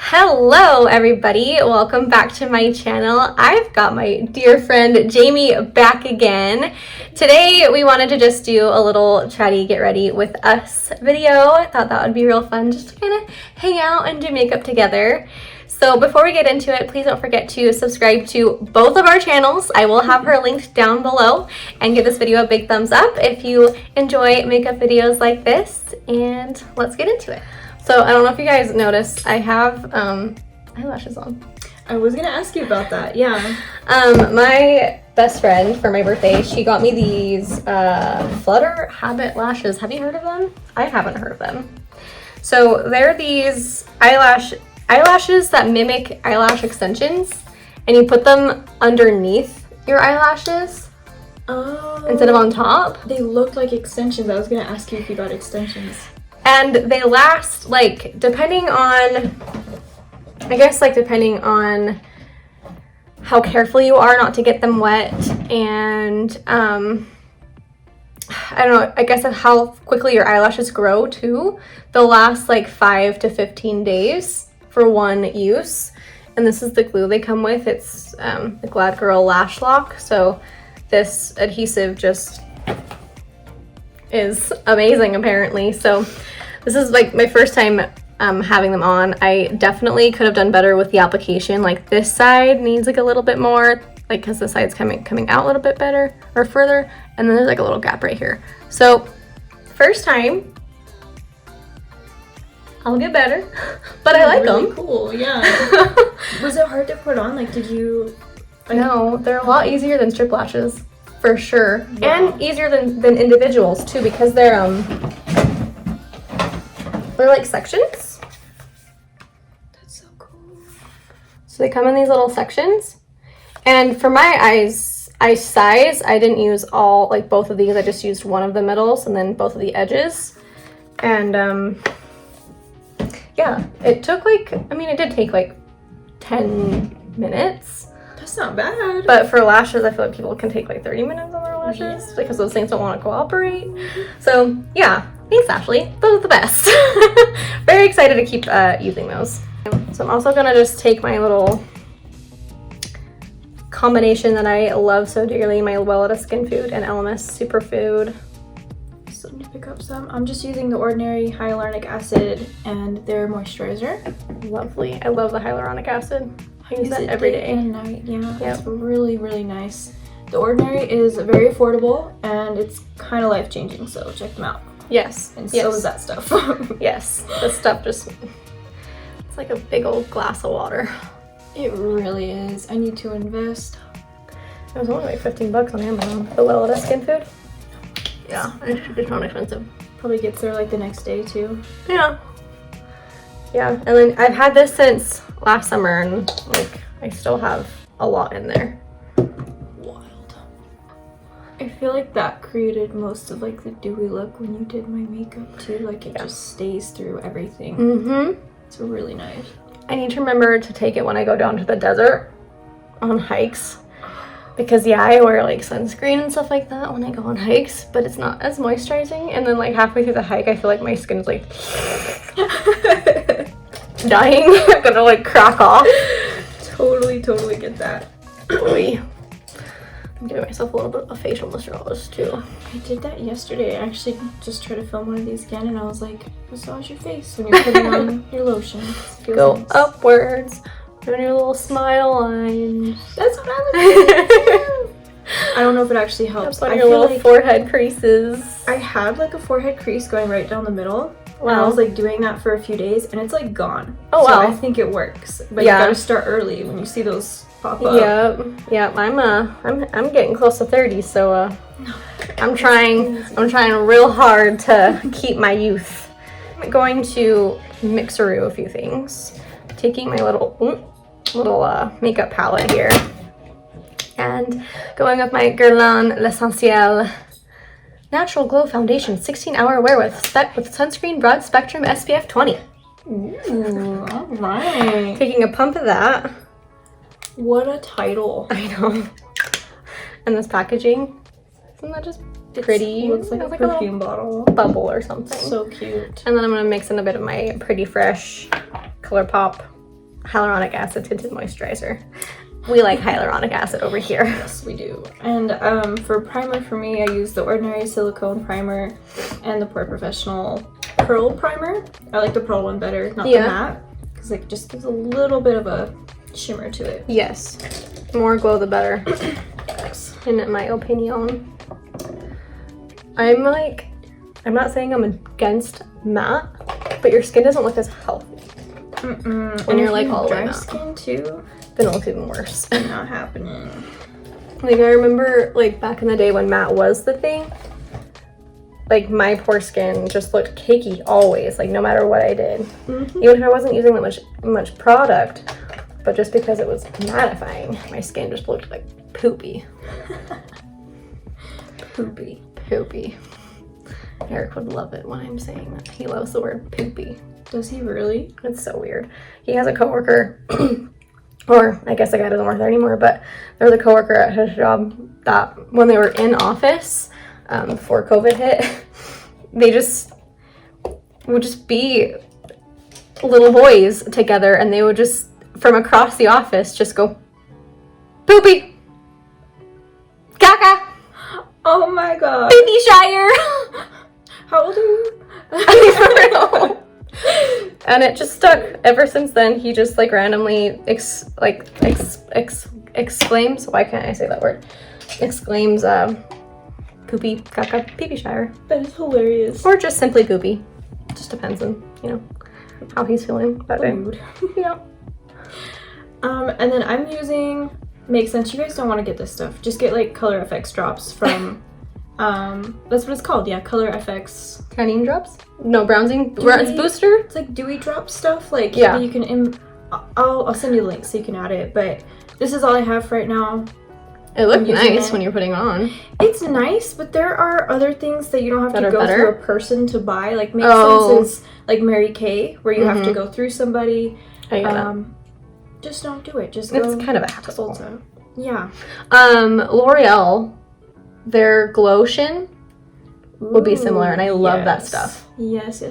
Hello everybody, welcome back to my channel. I've got my dear friend Jamie back again. Today we wanted to just do a little chatty get ready with us video. I thought that would be real fun just to kind of hang out and do makeup together. So before we get into it, please don't forget to subscribe to both of our channels. I will have her linked down below, and give this video a big thumbs up if you enjoy makeup videos like this, and let's get into it. So I don't know if you guys noticed, I have eyelashes on. I was gonna ask you about that, yeah. My best friend for my birthday, she got me these Flutter Habit lashes. Have you heard of them? I haven't heard of them. So they're these eyelashes that mimic eyelash extensions, and you put them underneath your eyelashes instead of on top. They look like extensions. I was gonna ask you if you got extensions. And they last, like, depending on how careful you are not to get them wet, and I don't know, I guess of how quickly your eyelashes grow too. They'll last like 5 to 15 days for one use. And this is the glue they come with. It's the Glad Girl Lash Lock. So this adhesive just is amazing apparently. So this is like my first time having them on. I definitely could have done better with the application. Like this side needs like a little bit more, like, because the side's coming out a little bit better or further, and then there's like a little gap right here. So first time, I'll get better, but I like really them. Cool, yeah. Was it hard to put on? Like, did you? Like... No, they're a lot easier than strip lashes for sure. Wow. And easier than individuals too, because they're like sections. That's so cool. So they come in these little sections. And for my eyes size, I didn't use both of these. I just used one of the middles and then both of the edges. And yeah, it took it did take like 10 minutes. That's not bad. But for lashes, I feel like people can take like 30 minutes on their lashes because those things don't want to cooperate. So yeah, thanks Ashley, those are the best. Very excited to keep using those. So I'm also gonna just take my little combination that I love so dearly, my Weleda Skin Food and ELEMIS Superfood. So to pick up some, I'm just using the ordinary hyaluronic acid and their moisturizer. Lovely, I love the hyaluronic acid. I use that every day and night. Yeah, yep. It's really, really nice. The ordinary is very affordable and it's kind of life-changing, so check them out. Yes. And so is that stuff. Yes, this stuff it's like a big old glass of water. It really is. I need to invest. It was only like 15 bucks on Amazon, the Weleda Skin Food. Yeah, it's not expensive. Probably gets there like the next day too. Yeah. Yeah, and then I've had this since last summer, and like I still have a lot in there. Wild. I feel like that created most of like the dewy look when you did my makeup too. Like it just stays through everything. Mm-hmm. It's really nice. I need to remember to take it when I go down to the desert on hikes. Because yeah, I wear like sunscreen and stuff like that when I go on hikes, but it's not as moisturizing. And then like halfway through the hike, I feel like my skin's like dying. I'm gonna like crack off. Totally get that. Oy. I'm giving myself a little bit of facial massage too. I did that yesterday. I actually just tried to film one of these again, and I was like, massage your face when you're putting on your lotion. Go nice. Upwards. Doing your little smile line. That's what I was doing. I don't know if it actually helps. On your little like forehead creases. I had like a forehead crease going right down the middle. Wow. And I was like doing that for a few days, and it's like gone. Oh so wow. I think it works. But you gotta start early when you see those pop up. Yeah. I'm getting close to 30, so I'm trying real hard to keep my youth. I'm going to mixeroo a few things. Taking my little makeup palette here and going with my Guerlain L'Essentiel Natural Glow Foundation 16-hour wear with sunscreen broad spectrum SPF 20. Ooh, all right. Taking a pump of that. What a title. I know. And this packaging, isn't that just pretty? It looks like a perfume bottle. Bubble or something. So cute. And then I'm gonna mix in a bit of my Pretty Fresh Colourpop hyaluronic acid tinted moisturizer. We like hyaluronic acid over here. Yes, we do. And for primer for me, I use the Ordinary Silicone Primer and the Pore Professional Pearl Primer. I like the pearl one better, not the matte, because it just gives a little bit of a shimmer to it. Yes. The more glow, the better. In my opinion. I'm not saying I'm against matte, but your skin doesn't look as healthy. When you're like all the way matte. Dry skin too? Then it looks even worse. Not happening. Like I remember like back in the day when matte was the thing, like my pore skin just looked cakey always, like no matter what I did. Even if I wasn't using that much product, but just because it was mattifying, my skin just looked like poopy. Poopy. Eric would love it when I'm saying that. He loves the word poopy. Does he really? It's so weird. He has a coworker, or I guess the guy doesn't work there anymore, but there was a coworker at his job that when they were in office before COVID hit, they would just be little boys together, and they would just, from across the office, just go, poopy, caca. Oh my god. Baby Shire. How old are you? I don't know. And it just stuck. Ever since then, he just like randomly exclaims. Why can't I say that word? Exclaims, poopy, caca, baby Shire. That is hilarious. Or just simply poopy. Just depends on, how he's feeling that day. Mood. Yeah. And then I'm using, makes sense, you guys don't want to get this stuff. Just get like Color FX drops from, that's what it's called, yeah, Color FX. Tanning drops? No, bronzing booster? It's like dewy drop stuff, like yeah. You can, I'll send you the link so you can add it, but this is all I have for right now. It looked nice when you're putting on. It's nice, but there are other things that you don't have to go through a person to buy. Like Makes Sense is like Mary Kay, where you have to go through somebody. Just don't do it. Just go. It's kind of a hassle. Yeah. L'Oreal, their Glotion would be similar, and I love that stuff. Yes.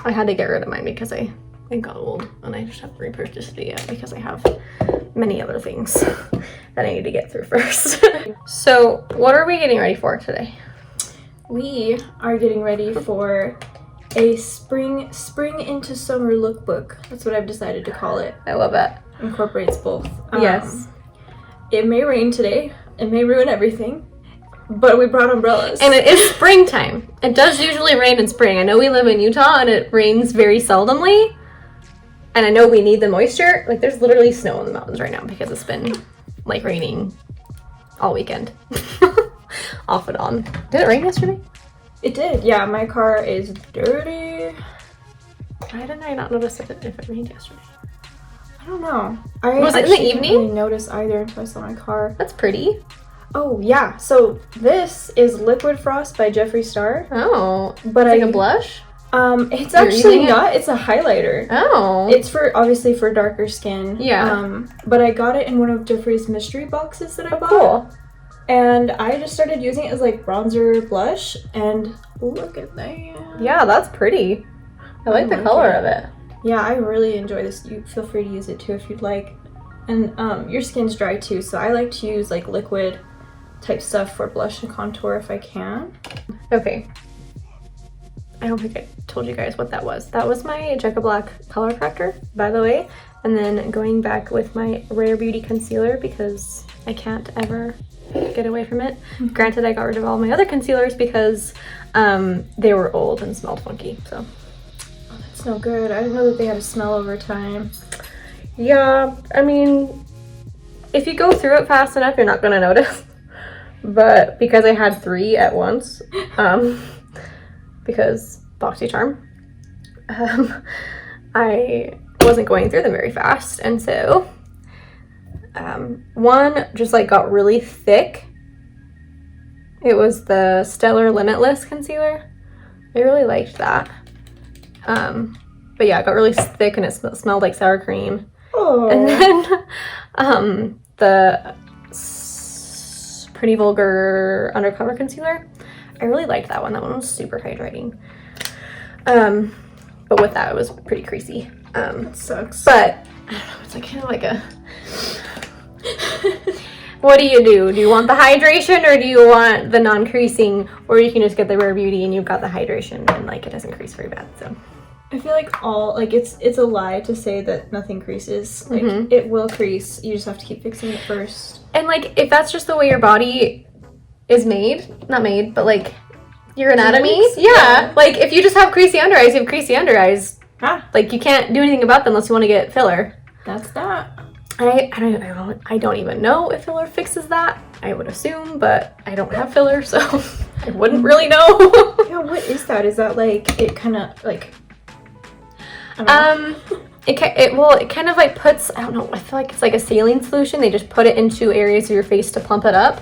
I had to get rid of mine because I got old, and I just haven't repurchased it yet because I have many other things that I need to get through first. So, what are we getting ready for today? We are getting ready for a spring into summer lookbook. That's what I've decided to call it. I love it. Incorporates both. Yes. It may rain today. It may ruin everything. But we brought umbrellas. And it is springtime. It does usually rain in spring. I know we live in Utah and it rains very seldomly. And I know we need the moisture. Like there's literally snow in the mountains right now because it's been like raining all weekend. Off and on. Did it rain yesterday? It did. Yeah, my car is dirty. Why didn't I not notice if it rained yesterday? I don't know. Was it in the evening? I didn't really notice either until I saw my car. That's pretty. Oh, yeah. So this is Liquid Frost by Jeffree Star. Oh. But it's like a blush? It's actually not. It's a highlighter. Oh. It's obviously for darker skin. Yeah. But I got it in one of Jeffree's mystery boxes that I bought. Cool. And I just started using it as like bronzer blush, and look at that. Yeah, that's pretty. I like the color of it. Yeah, I really enjoy this. You feel free to use it too if you'd like. And your skin's dry too, so I like to use like liquid type stuff for blush and contour if I can. Okay. I don't think I told you guys what that was. That was my Jecca Blac color corrector, by the way. And then going back with my Rare Beauty concealer because I can't ever get away from it. Granted, I got rid of all my other concealers because they were old and smelled funky, so. Oh, that's no good. I didn't know that they had a smell over time. Yeah, I mean, if you go through it fast enough, you're not gonna notice. But because I had 3 at once, because BoxyCharm, I wasn't going through them very fast, and so one just like got really thick. It was the Stellar Limitless concealer. I really liked that. But yeah, it got really thick and it smelled like sour cream. Oh. And then the Pretty Vulgar Undercover Concealer. I really liked that one. That one was super hydrating. But with that, it was pretty creasy. That sucks. But I don't know, it's like kind of like a what do? Do you want the hydration or do you want the non-creasing, or you can just get the Rare Beauty and you've got the hydration and like it doesn't crease very bad. So I feel like it's a lie to say that nothing creases. Like it will crease. You just have to keep fixing it first. And like if that's just the way your body is not made, but like your anatomy, yeah. Like if you just have creasy under eyes, you have creasy under eyes. Like you can't do anything about them unless you want to get filler. That's that. I don't even know if filler fixes that. I would assume, but I don't have filler, so I wouldn't really know. Yeah, what is that? Is that like it kind of like? It kind of like puts, I don't know, I feel like it's like a saline solution. They just put it into areas of your face to plump it up.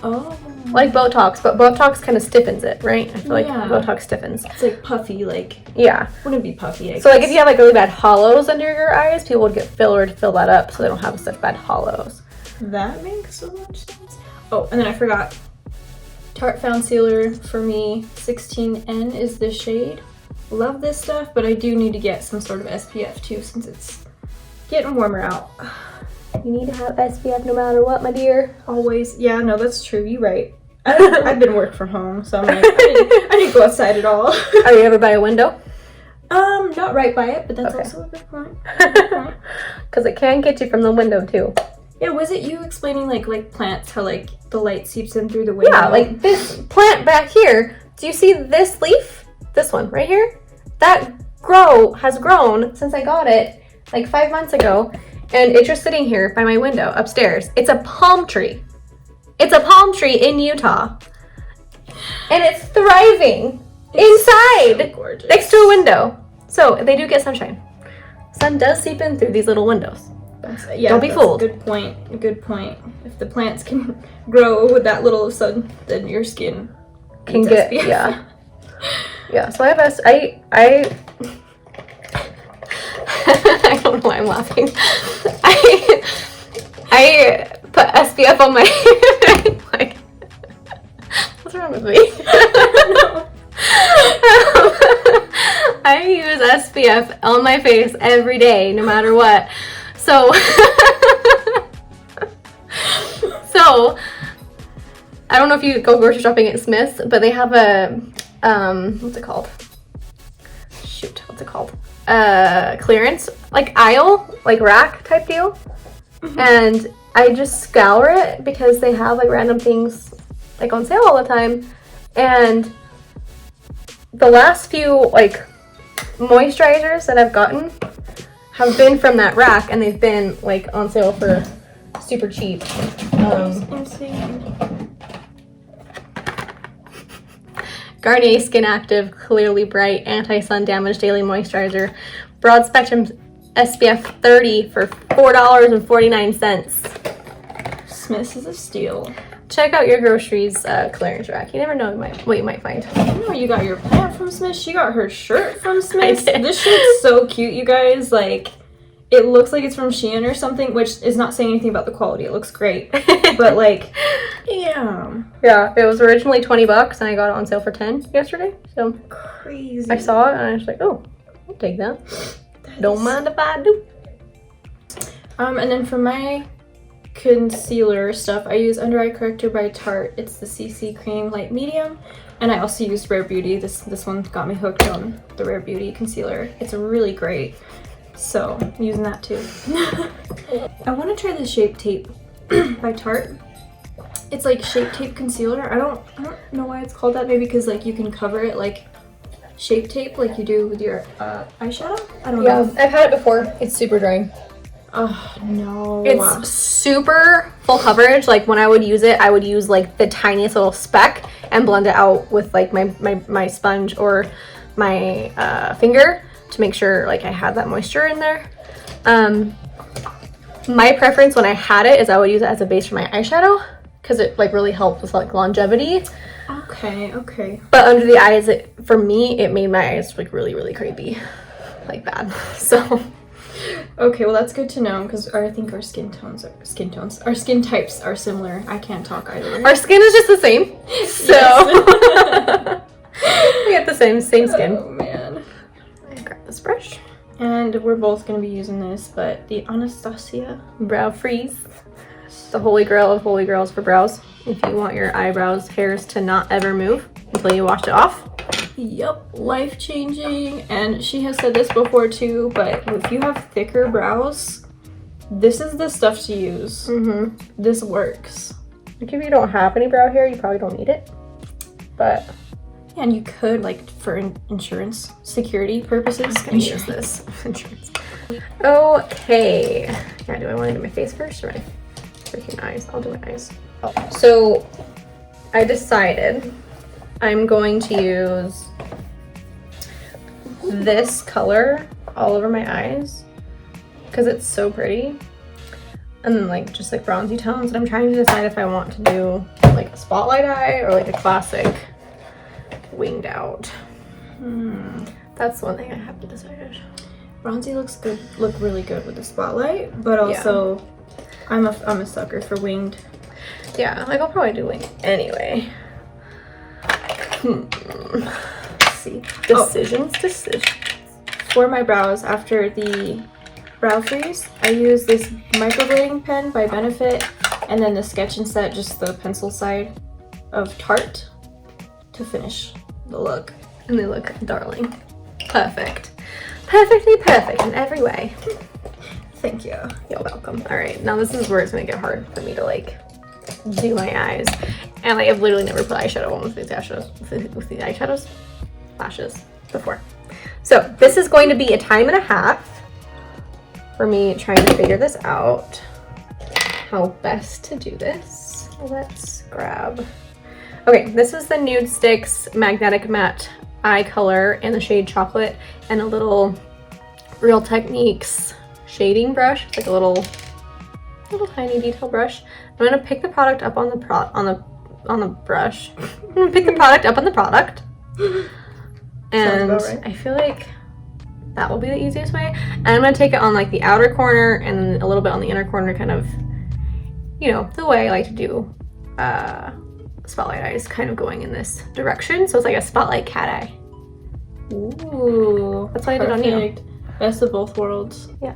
Oh. Like Botox, but Botox kind of stiffens it, right? I feel like Botox stiffens. It's like puffy, like. Yeah. Wouldn't be puffy, I guess. So like if you have like really bad hollows under your eyes, people would get filler to fill that up so they don't have such bad hollows. That makes so much sense. Oh, and then I forgot. Tarte Foundcealer for me, 16N is the shade. Love this stuff, but I do need to get some sort of SPF too since it's getting warmer out. You need to have SPF no matter what, my dear. Always. Yeah, no, that's true. You're right. I've been work from home, so I'm like, I didn't go outside at all. Are you ever by a window? Not right by it, but that's also a good point. Because it can get you from the window too. Yeah, was it you explaining like plants, how like the light seeps in through the window? Yeah, like this plant back here. Do you see this leaf? This one right here? That has grown since I got it like 5 months ago, and it's just sitting here by my window upstairs. It's a palm tree. It's a palm tree in Utah, and it's thriving inside, so next to a window. So they do get sunshine. Sun does seep in through these little windows. Don't be fooled. Good point. Good point. If the plants can grow with that little sun, then your skin can get SPF. Yeah. So I have I don't know why I'm laughing. I put SPF on my like, what's wrong with me? I use SPF on my face every day, no matter what. So I don't know if you go grocery shopping at Smith's, but they have a what's it called? Clearance, like aisle, like rack type deal. And I just scour it because they have like random things like on sale all the time. And the last few like moisturizers that I've gotten have been from that rack, and they've been like on sale for super cheap. Garnier Skin Active Clearly Bright Anti-Sun Damage Daily Moisturizer, Broad Spectrum SPF 30 for $4.49. Smith's is a steal. Check out your groceries clearance rack. You never know what you might find. I know you got your plant from Smith's. She got her shirt from Smith's. This shirt's so cute, you guys. Like, it looks like it's from Shein or something, which is not saying anything about the quality. It looks great. But like, yeah. Yeah, it was originally $20 and I got it on sale for $10 yesterday. So crazy. I saw it and I was like, oh, I'll take that. Don't mind if I do. And then for my concealer stuff, I use Under Eye Corrector by Tarte. It's the CC Cream Light Medium. And I also use Rare Beauty. This one got me hooked on the Rare Beauty concealer. It's really great. So I'm using that too. I want to try the Shape Tape by Tarte. It's like Shape Tape concealer. I don't know why it's called that. Maybe because like you can cover it like Shape Tape like you do with your eyeshadow. I don't know. I've had it before. It's super dry. Oh no. It's super full coverage. Like when I would use it, I would use like the tiniest little speck and blend it out with like my sponge or my finger to make sure like I had that moisture in there. My preference when I had it is I would use it as a base for my eyeshadow because it like really helped with like longevity. Okay. But under the eyes, for me, it made my eyes like really, really creepy, like bad. So. Okay, well that's good to know because I think our skin types are similar. I can't talk either. Our skin is just the same, so we get the same skin. Oh man. I grab this brush. And we're both going to be using this, but the Anastasia Brow Freeze. The holy grail of holy grails for brows. If you want your eyebrows hairs to not ever move until you wash it off. Yep, life-changing. And she has said this before too, but if you have thicker brows, this is the stuff to use. This works. Like if you don't have any brow hair, you probably don't need it. But yeah, and you could, like, for insurance security purposes, use this. Insurance. Okay. Yeah, do I want to do my face first or my freaking eyes? I'll do my eyes. Oh. So I decided I'm going to use this color all over my eyes because it's so pretty. And then like just like bronzy tones. And I'm trying to decide if I want to do like a spotlight eye or like a classic winged out. That's one thing I have to decide. Bronzy look really good with the spotlight, but also I'm a sucker for winged. Yeah, like I'll probably do winged anyway. Let's see. Decisions. For my brows, after the brow freeze, I use this microblading pen by Benefit, and then the Sketch and Set, just the pencil side of Tarte, to finish the look. And they look darling. Perfect. Perfectly perfect in every way. Thank you. You're welcome. All right, now this is where it's gonna get hard for me to like do my eyes. And like, I've literally never put eyeshadow on with these eyeshadows, lashes before. So this is going to be a time and a half for me trying to figure this out. How best to do this. Let's grab. Okay, this is the Nude Sticks Magnetic Matte Eye Color in the shade Chocolate, and a little Real Techniques shading brush. It's like a little tiny detail brush. I'm gonna pick the product up on the brush. I'm gonna pick the product up on the product. And right. I feel like that will be the easiest way. And I'm gonna take it on like the outer corner and a little bit on the inner corner, kind of, you know, the way I like to do spotlight eyes, kind of going in this direction. So it's like a spotlight cat eye. Ooh, that's what I did on you. Best of both worlds. Yeah.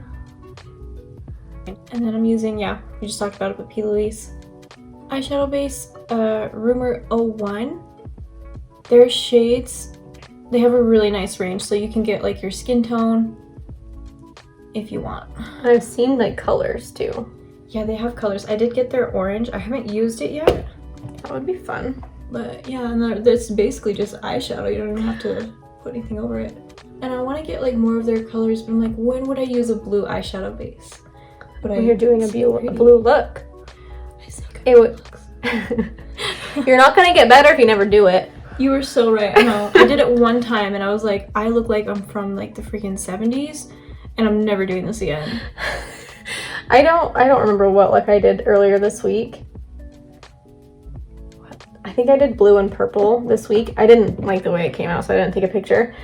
And then I'm using, we just talked about it, but P. Louise eyeshadow base, Rumor 01. Their shades, they have a really nice range, so you can get like your skin tone if you want. I've seen like colors too. Yeah, they have colors. I did get their orange. I haven't used it yet. That would be fun. But yeah, and it's basically just eyeshadow. You don't even have to put anything over it. And I want to get like more of their colors, but I'm like, when would I use a blue eyeshadow base? When you're doing a blue look. It would. You're not gonna get better if you never do it. You were so right. I know. I did it one time and I was like, I look like I'm from like the freaking 70s, and I'm never doing this again. I don't remember what look I did earlier this week. I think I did blue and purple this week. I didn't like the way it came out, so I didn't take a picture.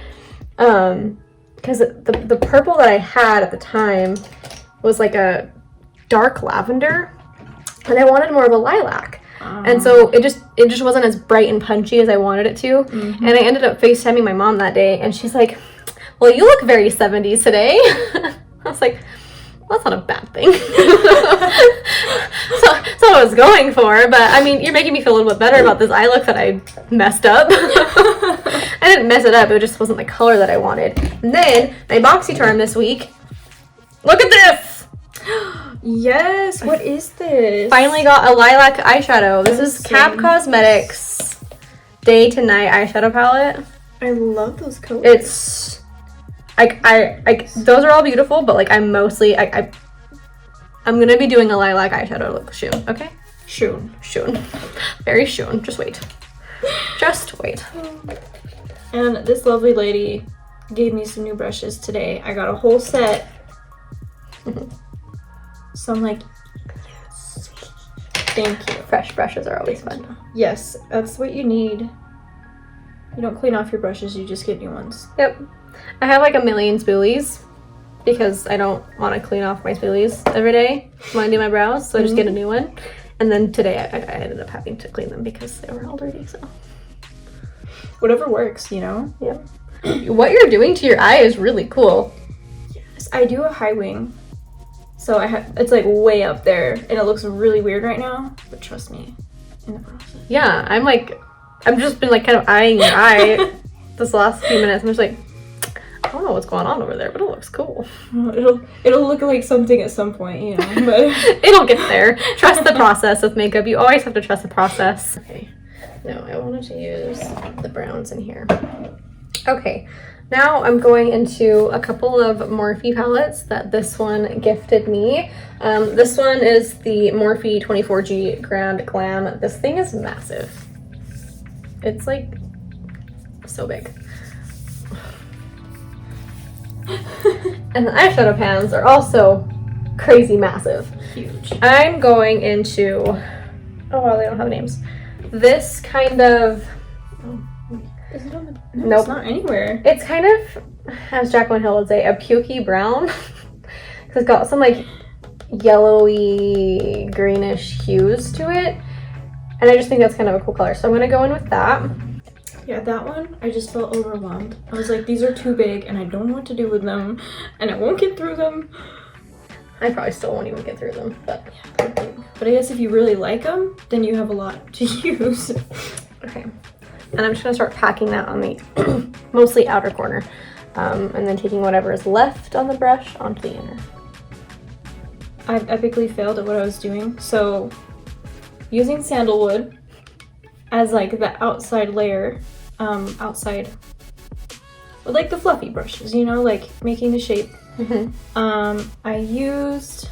Because the purple that I had at the time was like a dark lavender, and I wanted more of a lilac. And so it just wasn't as bright and punchy as I wanted it to. And I ended up FaceTiming my mom that day, and she's like, well, you look very 70s today. I was like, well, that's not a bad thing. So that's what I was going for, but I mean, you're making me feel a little bit better about this eye look that I messed up. I didn't mess it up, it just wasn't the color that I wanted. And then my BoxyCharm this week, look at this! Yes, what is this? Finally got a lilac eyeshadow. This is Cap Cosmetics Day to Night eyeshadow palette. I love those colors. It's I those are all beautiful, but like I'm mostly I'm gonna be doing a lilac eyeshadow look soon. Okay? Soon. Very soon. Just wait. Just wait. And this lovely lady gave me some new brushes today. I got a whole set. So I'm like, yes. Thank you. Fresh brushes are always fun. Yes, that's what you need. You don't clean off your brushes, you just get new ones. Yep. I have like a million spoolies because I don't want to clean off my spoolies every day when I do my brows, so I just get a new one. And then today I ended up having to clean them because they were all dirty, so. Whatever works, you know? Yep. What you're doing to your eye is really cool. I do a high wing, so it's like way up there, and it looks really weird right now. But trust me, in the process. Yeah, I've just been like kind of eyeing your eye this last few minutes. I'm just like, I don't know what's going on over there, but it looks cool. It'll look like something at some point, you know. But it'll get there. Trust the process with makeup. You always have to trust the process. Okay. No, I wanted to use the browns in here. Okay. Now I'm going into a couple of Morphe palettes that this one gifted me. This one is the Morphe 24G Grand Glam. This thing is massive. It's like so big. And the eyeshadow pans are also crazy massive. Huge. I'm going into, oh wow, they don't have names. This kind of, Is it on the, no, nope. It's not anywhere. It's kind of, as Jacqueline Hill would say, a pukey brown. Because it's got some like yellowy, greenish hues to it. And I just think that's kind of a cool color. So I'm going to go in with that. Yeah, that one, I just felt overwhelmed. I was like, these are too big and I don't know what to do with them. And I won't get through them. I probably still won't even get through them. But yeah, but I guess if you really like them, then you have a lot to use. Okay. And I'm just going to start packing that on the mostly outer corner. And then taking whatever is left on the brush onto the inner. I've epically failed at what I was doing. So using sandalwood as like the outside layer, outside with like the fluffy brushes, you know, like making the shape. I used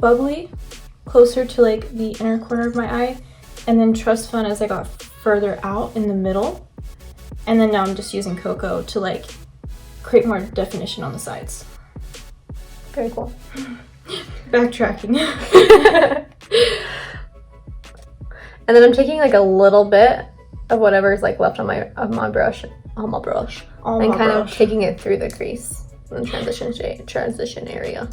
bubbly closer to like the inner corner of my eye, and then Trust Fund as I got further out in the middle, and then now I'm just using cocoa to like create more definition on the sides. Very cool. Backtracking. And then I'm taking like a little bit of whatever's like left on my brush, and kind of taking it through the crease and transition area.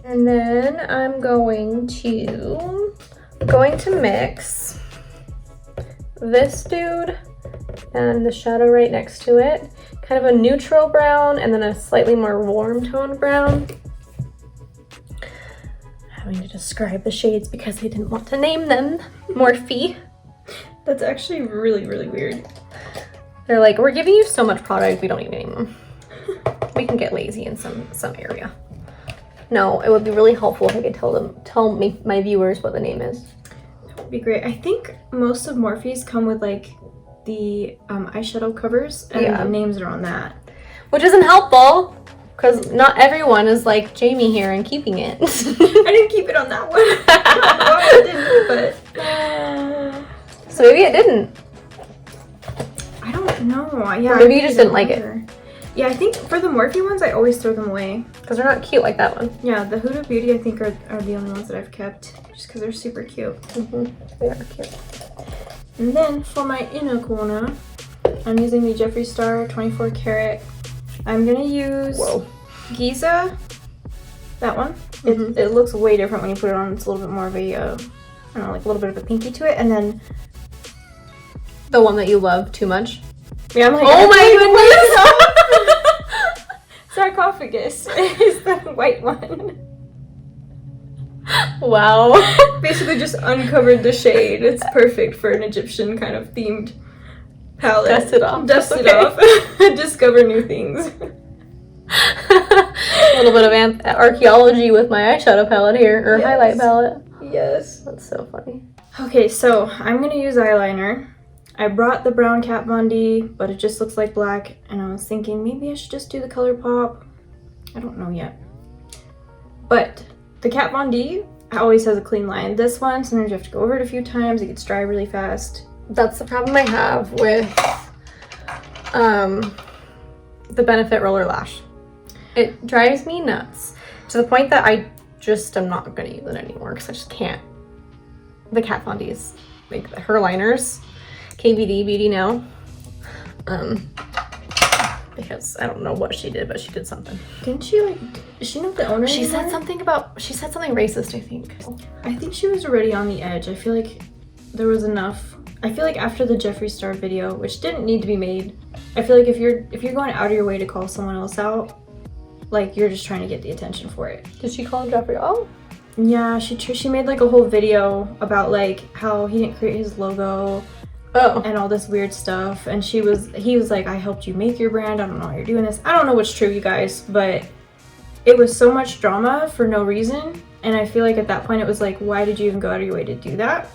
And then I'm going to mix this dude and the shadow right next to it, kind of a neutral brown and then a slightly more warm tone brown. Having to describe the shades because they didn't want to name them. Morphe. That's actually really, really weird. They're like, we're giving you so much product, we don't even name them. We can get lazy in some area. No, it would be really helpful if I could tell my viewers what the name is. That would be great. I think most of Morphe's come with like the eyeshadow covers, and the names are on that. Which isn't helpful. Because not everyone is like Jamie here and keeping it. I didn't keep it on that one. I didn't, but... So maybe it didn't. I don't know. Yeah, maybe you just didn't like it. Yeah, I think for the Morphe ones, I always throw them away. Because they're not cute like that one. Yeah, the Huda Beauty, I think, are the only ones that I've kept. Just because they're super cute. They are cute. And then for my inner corner, I'm using the Jeffree Star 24 karat. I'm gonna use Giza, that one. It looks way different when you put it on. It's a little bit more of a, I don't know, like a little bit of a pinky to it. And then the one that you love too much. Yeah, I'm like, oh my goodness! Sarcophagus is the white one. Wow. Basically just uncovered the shade. It's perfect for an Egyptian kind of themed palette. Dust it off. Dust it off. Discover new things. A little bit of archaeology with my eyeshadow palette here, or highlight palette. Yes. That's so funny. Okay, so I'm going to use eyeliner. I brought the brown Kat Von D, but it just looks like black, and I was thinking maybe I should just do the Colourpop. I don't know yet. But the Kat Von D always has a clean line. This one, sometimes you have to go over it a few times. It gets dry really fast. That's the problem I have with the Benefit Roller Lash. It drives me nuts to the point that I just am not going to use it anymore because I just can't. The Kat Von D's, like her liners, KVD Beauty now. Because I don't know what she did, but she did something. Didn't she like? Is she not the owner? She said something racist. I think. I think she was already on the edge. I feel like there was enough. I feel like after the Jeffree Star video, which didn't need to be made, I feel like if you're going out of your way to call someone else out, like you're just trying to get the attention for it. Did she call him Jeffrey? Oh. Yeah, she made like a whole video about like how he didn't create his logo. Oh. And all this weird stuff. And he was like, I helped you make your brand. I don't know why you're doing this. I don't know what's true, you guys, but it was so much drama for no reason. And I feel like at that point it was like, why did you even go out of your way to do that?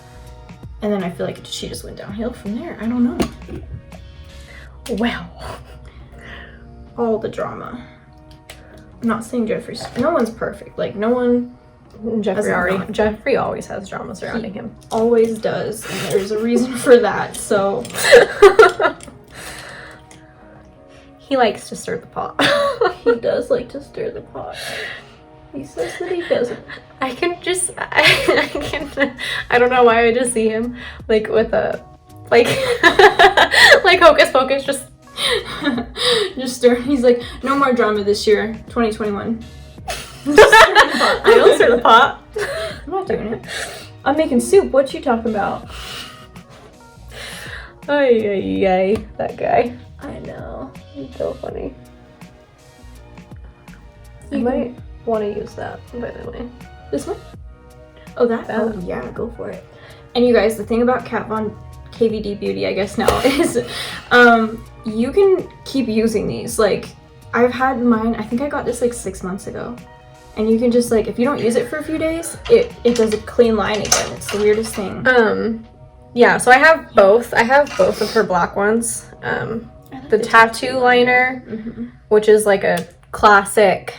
And then I feel like she just went downhill from there. I don't know. Well. All the drama. I'm not saying Jeffrey's, no one's perfect. Like no one. Jeffrey always has drama surrounding him. Always does, and there's a reason for that, so. He likes to stir the pot. He does like to stir the pot. He says that he doesn't. I don't know why I just see him like with a, like, like Hocus Pocus, just stirring. He's like, no more drama this year, 2021. I don't stir the pot. I'm not doing it. I'm making soup. What you talking about? Ay, that guy. I know. He's so funny. You might want to use that, by the way. This one? Oh, that? Oh, yeah, go for it. And you guys, the thing about KVD Beauty, I guess now, is you can keep using these. Like, I've had mine, I think I got this like 6 months ago. And you can just like, if you don't use it for a few days, it does a clean line again. It's the weirdest thing. Yeah, so I have both. I have both of her black ones. The tattoo liner, which is like a classic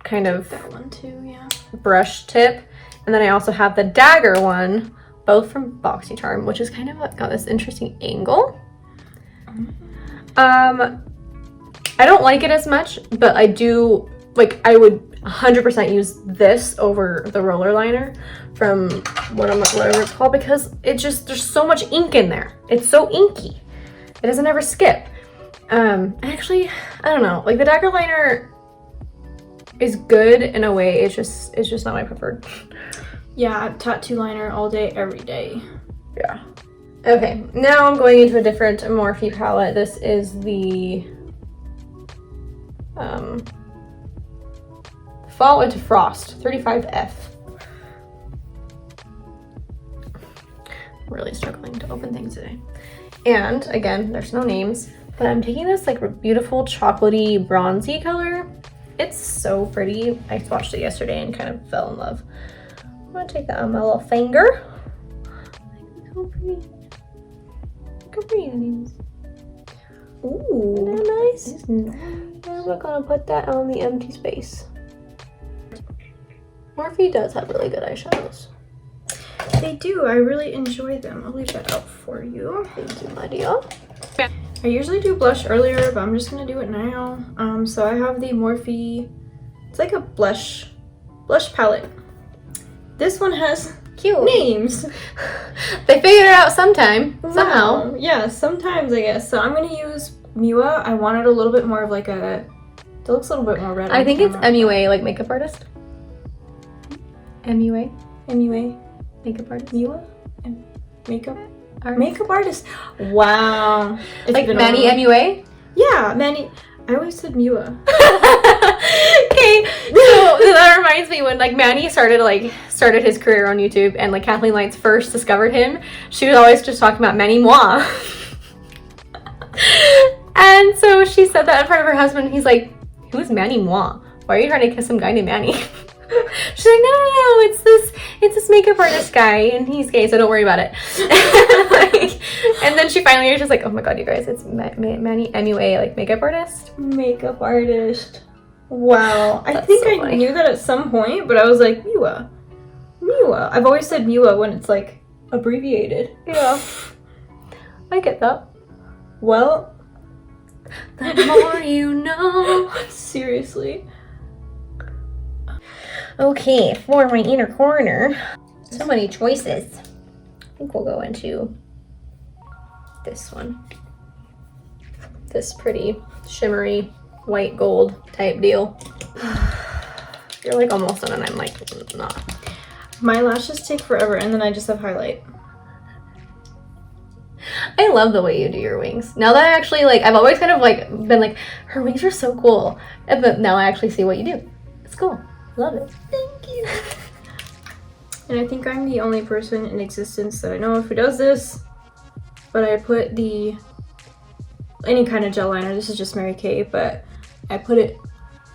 kind of that one too, yeah. Brush tip. And then I also have the dagger one, both from BoxyCharm, which is kind of got this interesting angle. I don't like it as much, but I do, like, I would 100% use this over the roller liner from whatever it's called, because it just, there's so much ink in there. It's so inky. It doesn't ever skip. Actually, I don't know, like the dagger liner is good in a way. It's just not my preferred. Yeah, tattoo liner all day, every day. Yeah. Okay, now I'm going into a different Morphe palette. This is the Fall into Frost 35F. I'm really struggling to open things today. And again, there's no names, but I'm taking this like beautiful chocolatey bronzy color. It's so pretty. I swatched it yesterday and kind of fell in love. I'm gonna take that on my little finger. Look how pretty. Look how pretty that is. Ooh, isn't that nice? And we're gonna put that on the empty space. Morphe does have really good eyeshadows. They do. I really enjoy them. I'll leave that out for you. Thank you, my dear. I usually do blush earlier, but I'm just gonna do it now. So I have the Morphe. It's like a blush palette. This one has cute names. They figured it out sometime. Wow. Somehow. Yeah, sometimes I guess. So I'm gonna use Mua. I wanted a little bit more of like a. It looks a little bit more red. I think it's MUA, like makeup artist. MUA. MUA. Makeup artist. Mua. Makeup. Artist. Makeup artist. Wow. It's like Manny MUA? Yeah, Manny. I always said Mua. Okay, so that reminds me when like Manny started his career on YouTube, and like Kathleen Lights first discovered him, she was always just talking about Manny Moi. And so she said that in front of her husband. He's like, "Who's Manny Moi? Why are you trying to kiss some guy named Manny?" She's like, no, it's this makeup artist guy, and he's gay, so don't worry about it. And then she finally was just like, oh my god, you guys, it's Manny MUA, like makeup artist. Makeup artist. Wow. I That's think so I funny. knew that at some point, but I was like, Mua. Mua. I've always said Mua when it's like abbreviated. Yeah. I get that. Well, The more you know. seriously. Okay, for my inner corner, so many choices. I think we'll go into this one. This pretty shimmery white gold type deal. You're like almost done and I'm like not. My lashes take forever and then I just have highlight. I love the way you do your wings. Now that I actually, like, I've always kind of, like, been like, her wings are so cool. But now I actually see what you do. It's cool. Love it. Thank you. And I think I'm the only person in existence that I know of who does this. But I put any kind of gel liner. This is just Mary Kay, but I put it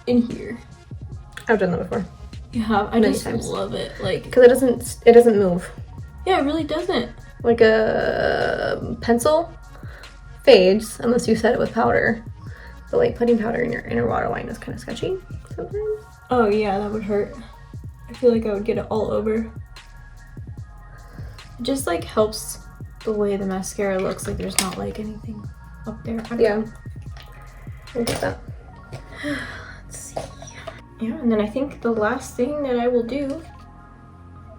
in here. I've done that before. You have? I just times. love it. Like, because it doesn't move. Yeah, it really doesn't. Like a pencil fades unless you set it with powder. But like putting powder in your inner waterline is kind of sketchy sometimes. Oh yeah, that would hurt. I feel like I would get it all over. It just like helps the way the mascara looks, like there's not like anything up there. Yeah. Look at that. Let's see. Yeah, and then I think the last thing that I will do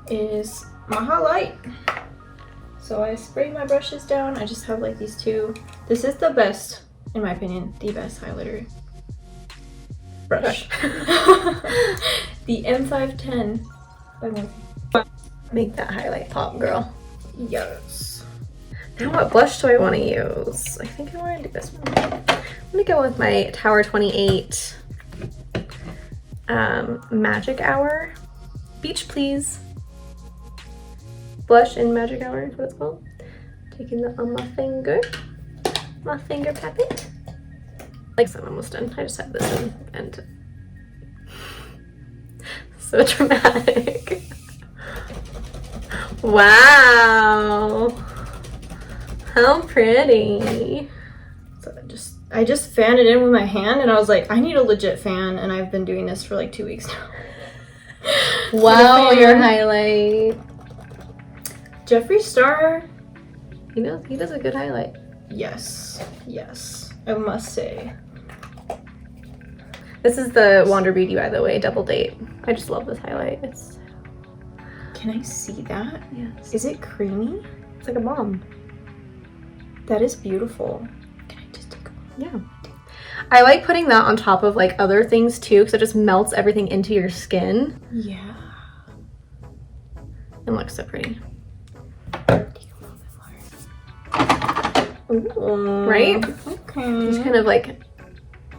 is my highlight. So I spray my brushes down. I just have like these two. This is the best, in my opinion, the best highlighter brush. The M510 by Morphe. Make that highlight pop, girl. Yes. Now what blush do I want to use? I think I want to do this one. I'm going to go with my Tower 28 Magic Hour. Beach Please. Blush in Magic Hour is what it's called. Taking that on my finger puppet. Like I'm almost done. I just have this in and so dramatic. Wow, how pretty. So I just fanned it in with my hand, and I was like, I need a legit fan, and I've been doing this for like 2 weeks now. Wow, your highlight. Jeffree Star. He does a good highlight. Yes, I must say. This is the Wander Beauty, by the way, Double Date. I just love this highlight. Can I see that? Yes. Is it creamy? It's like a bomb. That is beautiful. Can I just take a Yeah. I like putting that on top of like other things too, because it just melts everything into your skin. Yeah. And looks so pretty. Ooh. Right? Okay. Just kind of like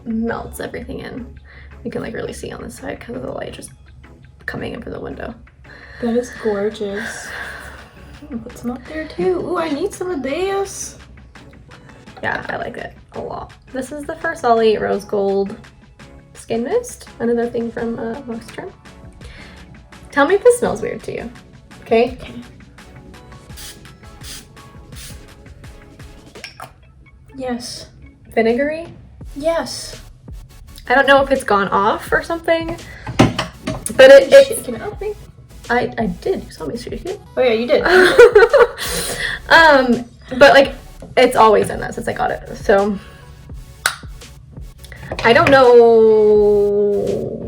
melts everything in. You can like really see on this side because of the light just coming in from the window. That is gorgeous. Put some up there too. Ooh, I need some of this. Yeah, I like it a lot. This is the First Ollie Rose Gold Skin Mist. Another thing from Moisturizer. Tell me if this smells weird to you. Okay? Yes. Vinegary? Yes. I don't know if it's gone off or something, but it's shaking it up, maybe? I did. You saw me shake it. Oh yeah, you did. But like it's always in that since I got it. So I don't know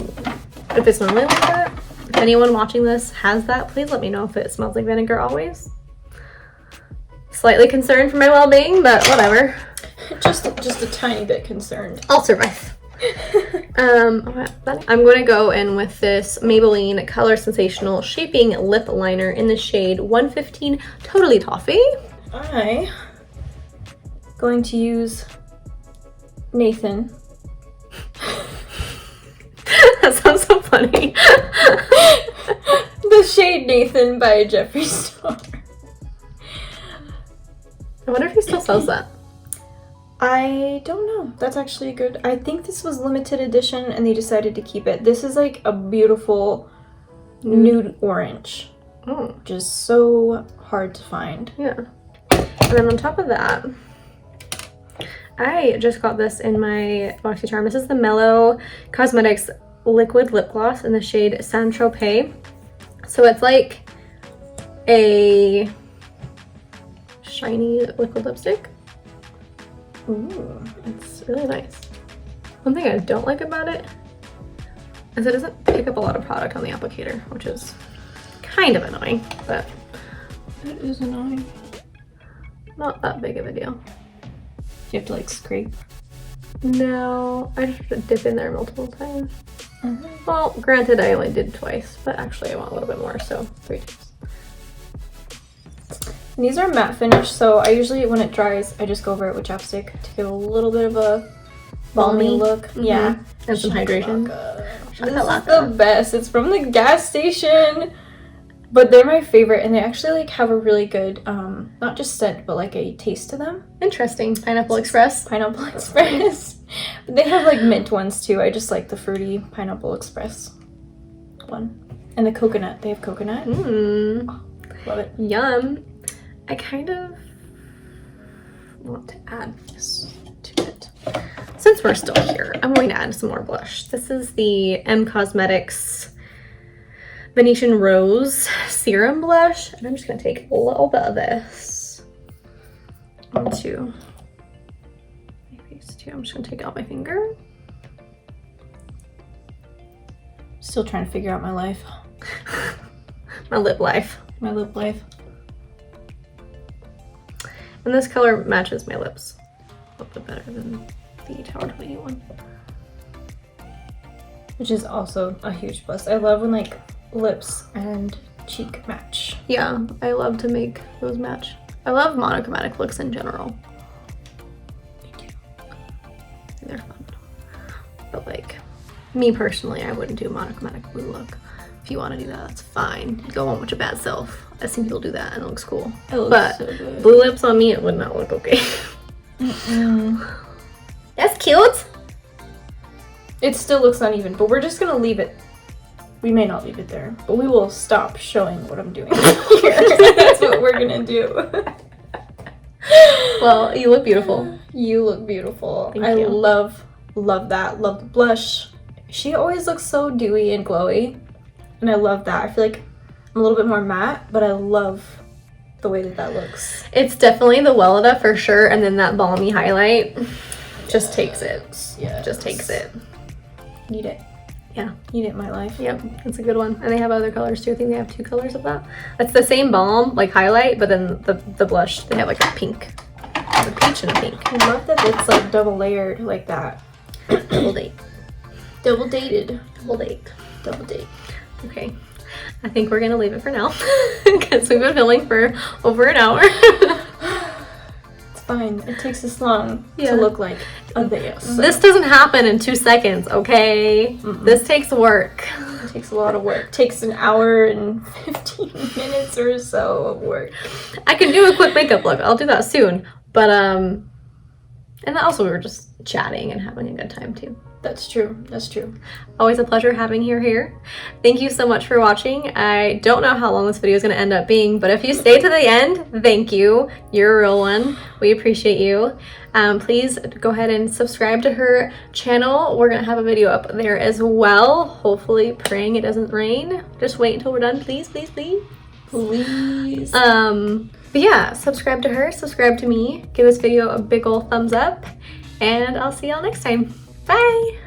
if it's normally like that. If anyone watching this has that, please let me know if it smells like vinegar always. Slightly concerned for my well-being, but whatever. Just a tiny bit concerned. I'll survive. I'm going to go in with this Maybelline Color Sensational Shaping Lip Liner in the shade 115 Totally Toffee. I'm going to use Nathan. That sounds so funny. The shade Nathan by Jeffree Star. I wonder if he still sells that. I don't know. That's actually good. I think this was limited edition and they decided to keep it. This is like a beautiful nude orange. Oh. Which is so hard to find. Yeah. And then on top of that, I just got this in my BoxyCharm. This is the Mellow Cosmetics Liquid Lip Gloss in the shade Saint Tropez. So it's like a shiny liquid lipstick. Ooh, it's really nice. One thing I don't like about it is it doesn't pick up a lot of product on the applicator, which is kind of annoying, but it is annoying. Not that big of a deal. You have to like scrape? No, I just have to dip in there multiple times. Well, granted I only did twice, but actually I want a little bit more, so 3 times. And these are matte finish, so I usually, when it dries, I just go over it with chapstick to give a little bit of a balmy look. Yeah. And some hydration. This is the best. It's from the gas station. But they're my favorite, and they actually like have a really good, not just scent, but like a taste to them. Interesting. Pineapple Express. Pineapple Express. But they have like mint ones too. I just like the fruity Pineapple Express one. And the coconut. They have coconut. Mmm. Love it. Yum. I kind of want to add this to it. Since we're still here, I'm going to add some more blush. This is the M Cosmetics Venetian Rose Serum Blush. And I'm just going to take a little bit of this onto my face too. I'm just going to take it out my finger. Still trying to figure out my life. My lip life. My lip life. And this color matches my lips a little bit better than the Tower 28 one. Which is also a huge plus. I love when like lips and cheek match. Yeah, I love to make those match. I love monochromatic looks in general. They're fun. But like, me personally, I wouldn't do a monochromatic blue look. If you want to do that, that's fine. Go on with your bad self. I've seen people do that and it looks cool. It looks but so good. Blue lips on me, it would not look okay. That's cute. It still looks uneven, but we're just gonna leave it. We may not leave it there, but we will stop showing what I'm doing here. That's what we're gonna do. Well, you look beautiful. You look beautiful. Thank I you. love that. Love the blush. She always looks so dewy and glowy, and I love that. I feel like I'm a little bit more matte, but I love the way that looks. It's definitely the Weleda for sure, and then that balmy highlight just takes it. Yeah, just takes it. Need it. Yeah. Need it in my life. Yep, it's a good one. And they have other colors too. I think they have 2 colors of that. It's the same balm, like highlight, but then the blush, they have like a pink. A peach and a pink. I love that it's like double layered like that. Double date. Double dated. Double date. Double date. Okay. I think we're gonna leave it for now because we've been filming for over an hour. It's fine. It takes this long Yeah. to look like a video. So This doesn't happen in 2 seconds, okay? This takes work. it takes a lot of work. It takes an hour and 15 minutes or so of work. I can do a quick makeup look. I'll do that soon. But and also we were just chatting and having a good time too. That's true. That's true. Always a pleasure having you here. Thank you so much for watching. I don't know how long this video is going to end up being, but if you stay to the end, thank you. You're a real one. We appreciate you. Please go ahead and subscribe to her channel. We're going to have a video up there as well. Hopefully, praying it doesn't rain. Just wait until we're done, please, please, please. Please. But yeah, subscribe to her, subscribe to me. Give this video a big ol' thumbs up, and I'll see y'all next time. Bye!